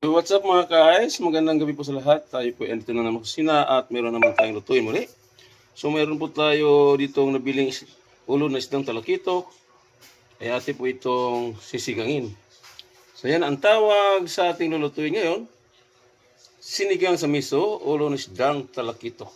So what's up mga guys? Magandang gabi po sa lahat. Tayo po ay andito na naman sa kusina at meron naman tayong lutuin muli. So meron po tayo ditong nabiling ulo na isdang talakito. Ay ate po itong sisigangin. So yan ang tawag sa ating lulutuin ngayon. Sinigang sa miso, ulo ng isdang talakitok.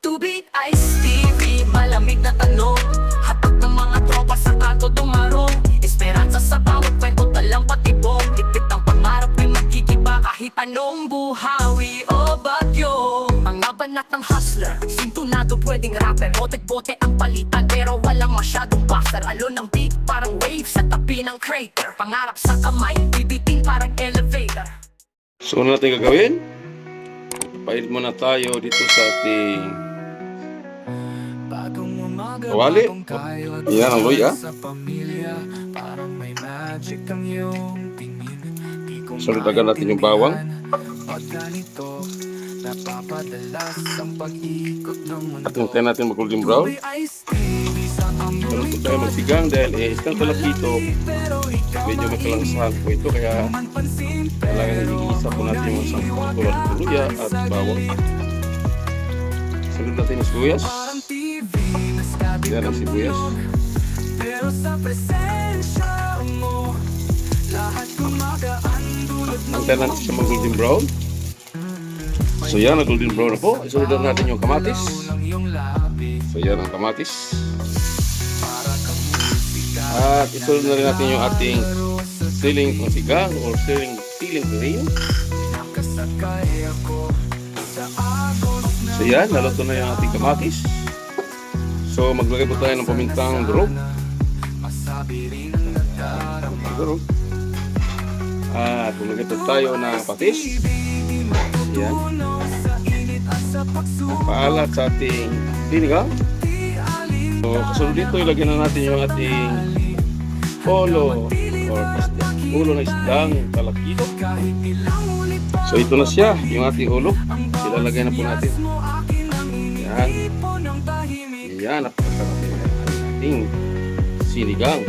Tubig, Ice TV, malamig na tanong. Hatag ng mga tropa sa kanto dumarong. Esperanza sa bawat kwento, talang patibong. Tipit ang pangarap ay magkikiba kahit anong buhawi o bagyo. Mga banat ng hustler, sintunado pwedeng rapper. Bote-bote ang palitan pero walang masyadong buffer. Alon ng beat parang wave sa tabi ng crater. Pangarap sa kamay, bibiting parang elevator. So ano natin gagawin? Pahit muna tayo dito sa ating kawali. Yan ang luya. Salutagan natin yung bawang. At hintayin natin mag-golden brown. Salutag tayo magsigang dahil isang talakito medyo makalangsahan po ito kaya kailangan i-isa po natin yung isang tulad ng luya at bawang. Sunod natin yung sibuyas. Yan ang sibuyas. Antayin natin siya mag-golden brown. So yan, mag-golden brown na po. Isunod natin yung kamatis. So yan ang kamatis. At isunod na rin natin yung ating siling sigang or siling green. So yan, naluto na yung ating kamatis. So maglagay po tayo ng pamintang durog. At maglagay po tayo ng patis. Yan. Paalat sa ating sinigang. So kasunod dito ilagay na natin yung ating ulo ng isdang talakitok. So ito na siya, yung ating ulo. Ilalagay na po natin. Yan. Yan, napakasarap yung ating sinigang.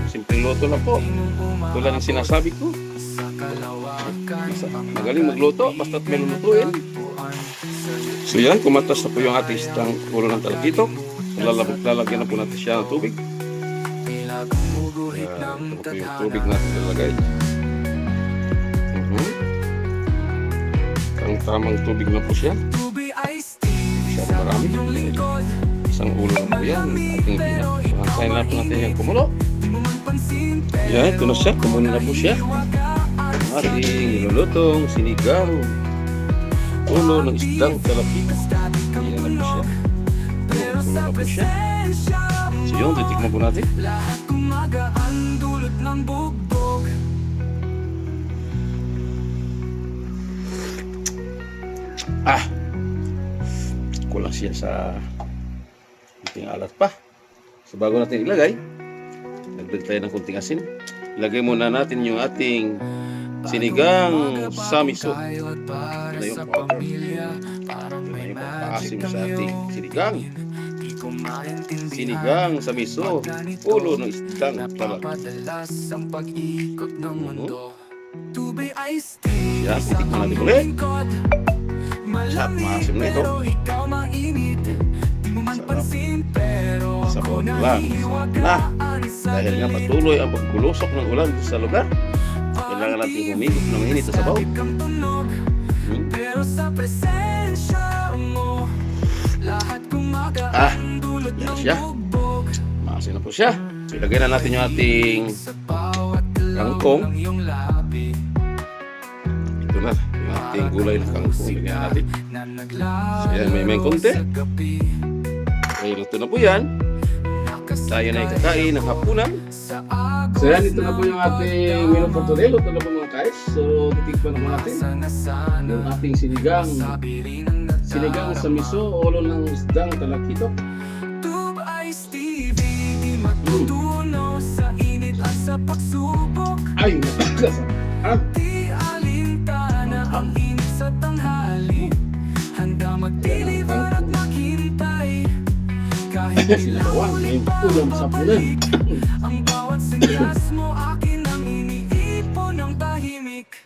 Simpleng luto na po. Tulad ng sinasabi ko. Magaling magluto, basta't may lulutuin. So yan, kumatas na po yung ating isdang ulo ng talakitok. Lalagyan na po natin siya ng tubig. Ito po yung tubig natin lalagay. Ang tamang tubig na po siya. Masyado marami. Isang ulo na po yan. Ating pinakain na po natin yung kumulo. Yan, ito na siya. Kumulo na po siya. Ating nilulutong sinigang ulo ng isdang talakitok. Yan na po siya. Kumulo na po siya. So yun, titikman po natin. Kulang siya sa kunting alat pa. So bago natin ilagay, nagdag tayo ng kunting asin. Ilagay muna natin yung ating sinigang sa miso. Ito na yung powder. Ito na yung pagpaasim sa ating sinigang. Sinigang sa miso, ulo ng isdang talakitok. Yan, titikman natin ulit. Sarap, maasim na ito. Sabaw lang. Dahil nga patuloy ang pagbulusok ng ulan sa lugar, kailangan natin humigop ng mainit sa sabaw. Yan siya. Maasim na po siya. So, ilagay na natin yung ating kangkong. Ito na. Ating gulay na kangkong lagyan natin. So yan, may konti. Okay, luto na po yan. Tayo na ikakain ng hapunan. So yan, ito na po yung ating menu for today. Luto na po mga guys. So titikpan na po natin yung ating sinigang sa miso, ulo ng isdang talakitok. Ay, napakasarap. Ang init sa tanghali, handa mag-deliver at maghintay. Kahit Sinabawang, may ulam sa punan. ang bawat sinyas mo akin ang iniipon ng tahi. tahimik.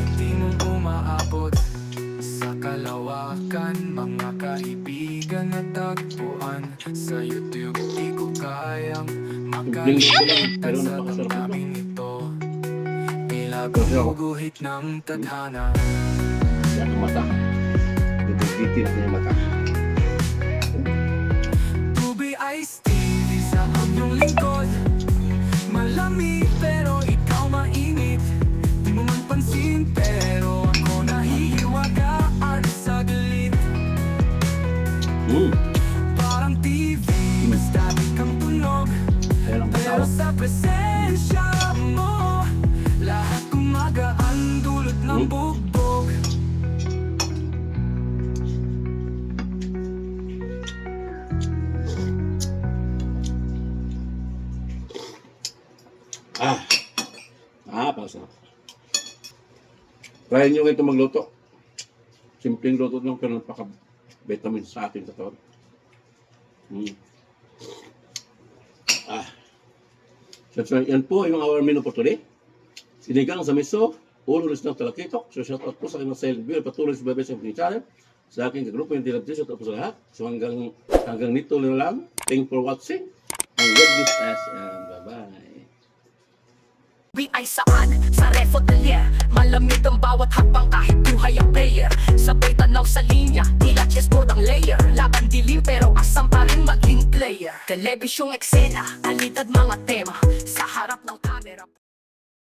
Hindi mo umaabot sa kalawakan, mga kaibigan na tagpuan. Sa YouTube di ko kayang makalimutan Pero sa napakasarap damdamin ito. Tila guguhit ng tadhana. Yan ang mata. Nagigiti na yung mata. Tubi Ice TV sa inyong lingkod. Malamig pero ikaw mainit. Di mo man pansin pero ako nahihiwagaan sa galit. Parang TV, basta di kang tunog. Ayan ang Pero mata. sa presensya mo, lahat gumagaan dulot ng bugbog. Pasarap. Try nyo ito magluto. Simpleng luto lang pero napaka-vitamin sa ating katawan. So yan po yung our menu for today. Sinigang sa miso, ulo rin ng talakitok. So shout out po sa aking mga silent viewer, patuloy sa Bebe Symphony Channel. Sa aking kagrupo yung Dilab shout out po sa lahat. So hanggang nito na lang. Thanks for watching. And with this SM. Bye-bye. Tubi ay saan? Sa refotelier. Malamig ang bawat hakbang kahit buhay ang player. Sabay tanaw sa linya, tila chessboard ang layer. Laban dilim pero asam pa rin maging player. Telebisyong eksena, alitad mga tema.